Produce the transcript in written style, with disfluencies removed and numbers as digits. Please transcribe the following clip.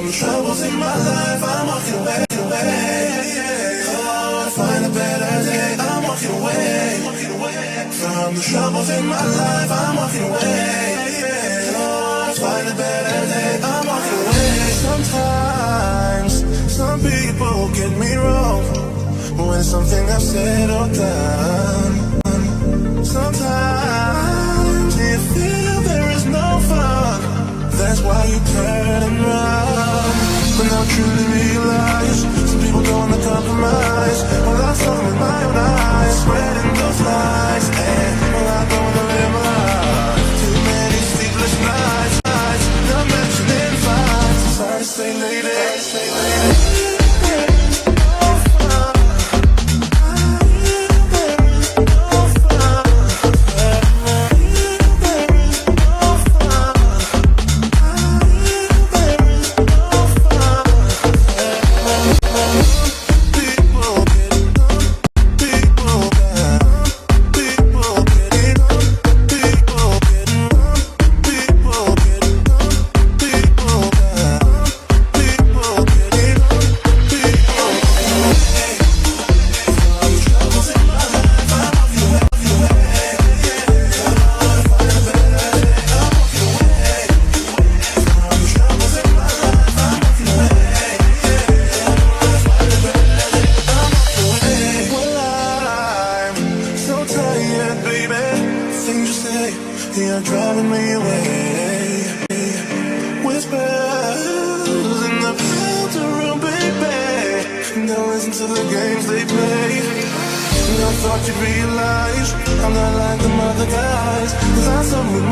From the troubles in my life, I'm walking away. Oh, to find a better day, I'm walking away. From the troubles in my life, I'm walking away. Oh, to find a better day, I'm walking away. Sometimes, some people get me wrong when it's something I've said or done. Sometimes you feel there is no fun, that's why you turn and run. But now truly realize some people don't wanna compromise. Well, I saw them with my own eyes, spreading those lies. And well, I don't wanna live my life. Too many sleepless nights, not mentioning fights. Sorry to say lady. You're driving me away. Whispers in the filter room, baby. Don't listen to the games they play. I thought you'd realize I'm not like them other guys, 'cause I'm someone with